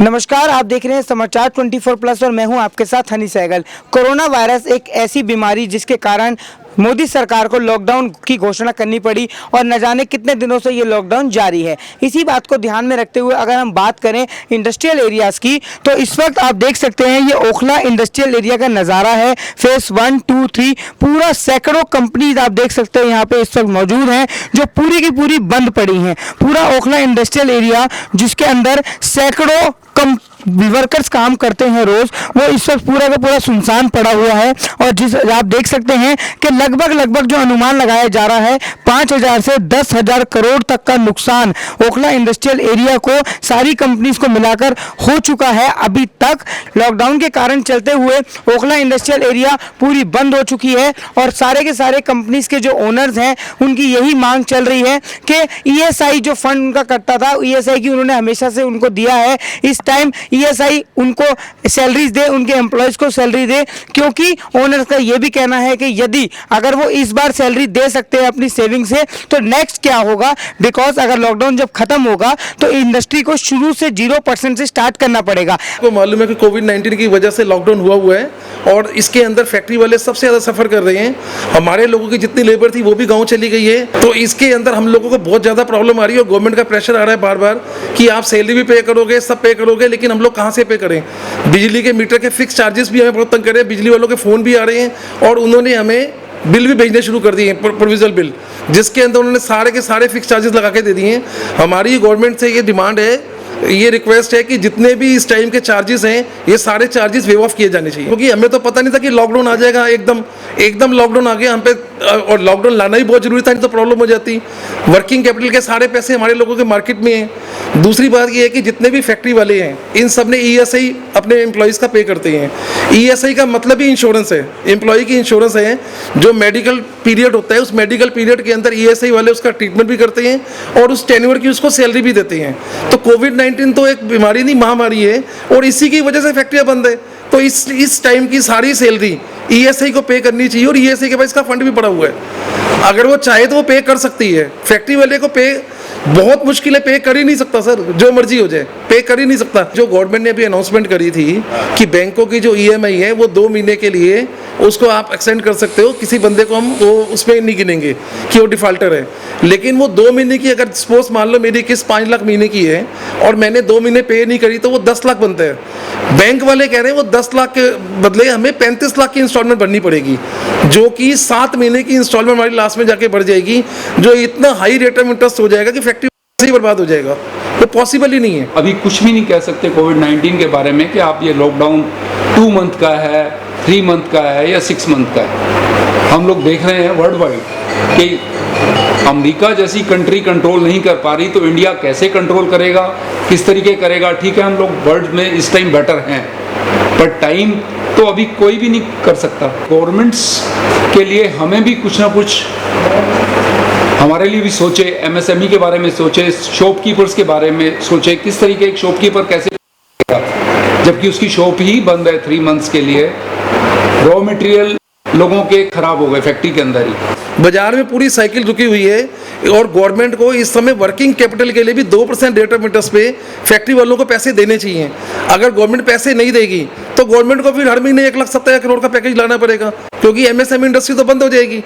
नमस्कार, आप देख रहे हैं समाचार 24+ और मैं हूं आपके साथ हनी सहगल। कोरोना वायरस एक ऐसी बीमारी जिसके कारण मोदी सरकार को लॉकडाउन की घोषणा करनी पड़ी और न जाने कितने दिनों से ये लॉकडाउन जारी है। इसी बात को ध्यान में रखते हुए अगर हम बात करें इंडस्ट्रियल एरियाज की, तो इस वक्त आप देख सकते हैं ये ओखला इंडस्ट्रियल एरिया का नज़ारा है। फेज 1, 2, 3 पूरा सैकड़ों कंपनीज आप देख सकते हैं यहाँ पे इस वक्त मौजूद हैं जो पूरी की पूरी बंद पड़ी हैं। पूरा ओखला इंडस्ट्रियल एरिया जिसके अंदर सैकड़ों वर्कर्स काम करते हैं रोज, वो इस वक्त पूरा का पूरा सुनसान पड़ा हुआ है। और जिस आप देख सकते हैं कि लगभग जो अनुमान लगाया जा रहा है 5,000 से 10,000 करोड़ तक का नुकसान ओखला इंडस्ट्रियल एरिया को सारी कंपनीज को मिलाकर हो चुका है। अभी तक लॉकडाउन के कारण चलते हुए ओखला इंडस्ट्रियल एरिया पूरी बंद हो चुकी है और सारे के सारे कंपनीज के जो ओनर्स हैं उनकी यही मांग चल रही है कि ईएसआई जो फंड उनका करता था, ईएसआई की उन्होंने हमेशा से उनको दिया है, इस टाइम ईएसआई उनको सैलरीज दे, उनके एम्प्लॉयज को सैलरी दे, क्योंकि ओनर का यह भी कहना है कि यदि अगर वो इस बार सैलरी दे सकते हैं अपनी सेविंग से तो नेक्स्ट क्या होगा, बिकॉज अगर लॉकडाउन जब खत्म होगा तो इंडस्ट्री को शुरू से 0% से स्टार्ट करना पड़ेगा। आपको मालूम है कि कोविड-19 की वजह से लॉकडाउन हुआ है और इसके अंदर फैक्ट्री वाले सबसे ज़्यादा सफ़र कर रहे हैं। हमारे लोगों की जितनी लेबर थी वो भी गाँव चली गई है, तो इसके अंदर हम लोगों को बहुत ज़्यादा प्रॉब्लम आ रही है और गवर्नमेंट का प्रेशर आ रहा है बार बार कि आप सैलरी भी पे करोगे, सब पे करोगे, लेकिन हम लोग कहाँ से पे करें। बिजली के मीटर के फिक्स चार्जेस भी हमें बहुत तंग कर रहे हैं, बिजली वालों के फ़ोन भी आ रहे हैं और उन्होंने हमें बिल भी भेजने शुरू कर दिए हैं, प्रोविजनल बिल, जिसके अंदर उन्होंने सारे के सारे फिक्स चार्जेस लगा के दे दिए हैं। हमारी गवर्नमेंट से ये डिमांड है, ये रिक्वेस्ट है कि जितने भी इस टाइम के चार्जेस हैं ये सारे चार्जेस वेव ऑफ किए जाने चाहिए, क्योंकि हमें तो पता नहीं था कि लॉकडाउन आ जाएगा। एकदम लॉकडाउन आ गया हम पे, और लॉकडाउन लाना ही बहुत जरूरी था, नहीं तो प्रॉब्लम हो जाती। वर्किंग कैपिटल के सारे पैसे हमारे लोगों के मार्केट में हैं। दूसरी बात ये है कि जितने भी फैक्ट्री वाले हैं इन सब ने ईएसआई अपने एम्प्लॉयज़ का पे करते हैं। ईएसआई का मतलब ही इंश्योरेंस है, एम्प्लॉय की इंश्योरेंस है। जो मेडिकल पीरियड होता है उस मेडिकल पीरियड के अंदर ईएसआई वाले उसका ट्रीटमेंट भी करते हैं और उस टेन्योर की उसको सैलरी भी देते हैं। तो कोविड-19 तो एक बीमारी नहीं, महामारी है और इसी की वजह से फैक्ट्रियाँ बंद है। तो इस टाइम की सारी सैलरी ईएसआई को पे करनी चाहिए और ईएसआई के पास इसका फंड भी पड़ा हुआ है। अगर वो चाहे तो वो पे कर सकती है। फैक्ट्री वाले को पे बहुत मुश्किल है, पे कर ही नहीं सकता सर, जो मर्जी हो जाए पे कर ही नहीं सकता। जो गवर्नमेंट ने अभी अनाउंसमेंट करी थी कि बैंकों की जो ईएमआई है वो 2 महीने के लिए उसको आप एक्सटेंड कर सकते हो, किसी बंदे को हम वो उसमें नहीं गिनेंगे कि वो डिफॉल्टर है। लेकिन वो 2 महीने की, अगर सपोज मान लो मेरी किस्त 5 लाख महीने की है और मैंने 2 महीने पे नहीं करी तो वो 10 लाख बनते हैं। बैंक वाले कह रहे हैं वो 10 लाख के बदले हमें 35 लाख की इंस्टॉलमेंट भरनी पड़ेगी, जो कि 7 महीने की इंस्टॉलमेंट हमारी लास्ट में जाके बढ़ जाएगी, जो इतना हाई रेट ऑफ इंटरेस्ट हो जाएगा कि फैक्ट्री ही बर्बाद हो जाएगा। वो पॉसिबल ही नहीं है। अभी कुछ भी नहीं कह सकते कोविड-19 के बारे में कि आप ये लॉकडाउन 2 मंथ का है, 3 मंथ का है या 6 मंथ का है। हम लोग देख रहे हैं वर्ल्ड वाइड कि अमेरिका जैसी कंट्री कंट्रोल नहीं कर पा रही तो इंडिया कैसे कंट्रोल करेगा, किस तरीके करेगा। ठीक है, हम लोग वर्ल्ड में इस टाइम बेटर हैं, पर टाइम तो अभी कोई भी नहीं कर सकता। गवर्नमेंट्स के लिए हमें भी कुछ ना कुछ हमारे लिए भी सोचे, एमएसएमई के बारे में सोचे, शॉपकीपर्स के बारे में सोचे, किस तरीके एक शॉपकीपर कैसे करेगा जबकि उसकी शॉप ही बंद है 3 मंथ्स के लिए। रॉ मटेरियल लोगों के खराब हो गए फैक्ट्री के अंदर ही। बाजार में पूरी साइकिल रुकी हुई है और गवर्नमेंट को इस समय वर्किंग कैपिटल के लिए भी 2% रेट ऑफ इंटरेस्ट पे फैक्ट्री वालों को पैसे देने चाहिए। अगर गवर्नमेंट पैसे नहीं देगी तो गवर्नमेंट को फिर हर महीने 1,70,000 करोड़ का पैकेज लाना पड़ेगा, क्योंकि एमएसएमई इंडस्ट्री तो बंद हो जाएगी।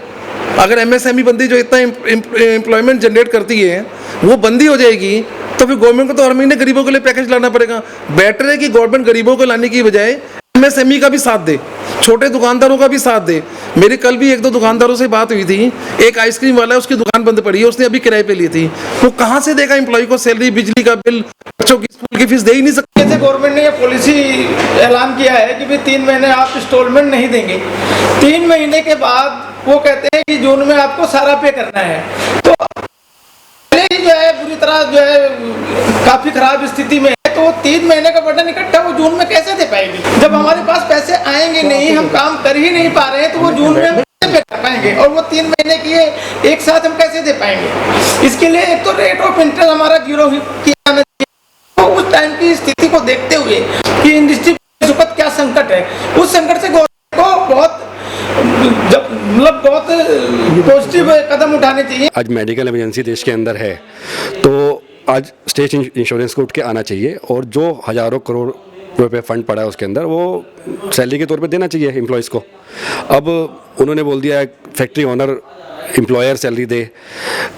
अगर एमएसएमई बंदी जो इतना एम्प्लॉयमेंट जनरेट करती है वो बंदी हो जाएगी तो फिर गवर्नमेंट को तो हर महीने गरीबों के लिए पैकेज लाना पड़ेगा। बेटर है कि गवर्नमेंट गरीबों को लाने की बजाय एमएसएमई का भी साथ दे, छोटे दुकानदारों का भी साथ दे। मेरी कल भी 1-2 दुकानदारों से बात हुई थी। एक आइसक्रीम वाला है, उसकी दुकान बंद पड़ी है, उसने अभी किराए पे ली थी। वो कहाँ से देगा एम्प्लॉय को सैलरी, बिजली का बिल, बच्चों की स्कूल की फीस दे ही नहीं सकते। जैसे गवर्नमेंट ने ये पॉलिसी ऐलान किया है कि भाई 3 महीने आप इंस्टॉलमेंट नहीं देंगे, 3 महीने के बाद वो कहते हैं कि जून में आपको सारा पे करना है। तो पहले ही जो है पूरी तरह जो है काफी खराब स्थिति में है, तो वो 3 महीने का बर्डन इकट्ठा वो जून में कैसे दे पाएगी। जब हमारे पास पैसे आएंगे नहीं, हम काम कर ही नहीं पा रहे हैं, तो वो जून में कैसे पे कर पाएंगे और वो 3 महीने की एक साथ हम कैसे दे पाएंगे। इसके लिए एक तो रेट ऑफ इंटरेस्ट हमारा 0 किया जाना चाहिए। तो उस टाइम की स्थिति को देखते हुए कि इंडस्ट्री क्या संकट है, उस संकट से गवर्नमेंट को बहुत पॉजिटिव कदम उठाने चाहिए। आज मेडिकल इमरजेंसी देश के अंदर है तो आज स्टेट इंश्योरेंस को उठ के आना चाहिए और जो हज़ारों करोड़ रुपए फंड पड़ा है उसके अंदर वो सैलरी के तौर पे देना चाहिए एम्प्लॉयज़ को। अब उन्होंने बोल दिया है फैक्ट्री ओनर एम्प्लॉयर सैलरी दे,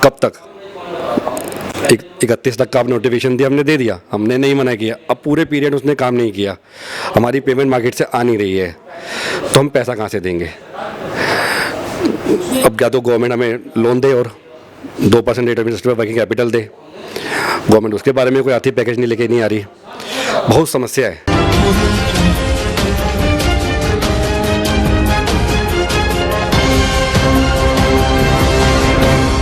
कब तक? 31 तक का आप नोटिफिकेशन दिया, हमने दे दिया, हमने नहीं मना किया। अब पूरे पीरियड उसने काम नहीं किया, हमारी पेमेंट मार्केट से आ नहीं रही है, तो हम पैसा कहाँ से देंगे? अब क्या तो गवर्नमेंट हमें लोन दे और 2% रेट ऑफ इंटरेस्ट पे वर्किंग कैपिटल दे, गवर्नमेंट उसके बारे में कोई आर्थिक पैकेज नहीं लेके नहीं आ रही, बहुत समस्या है।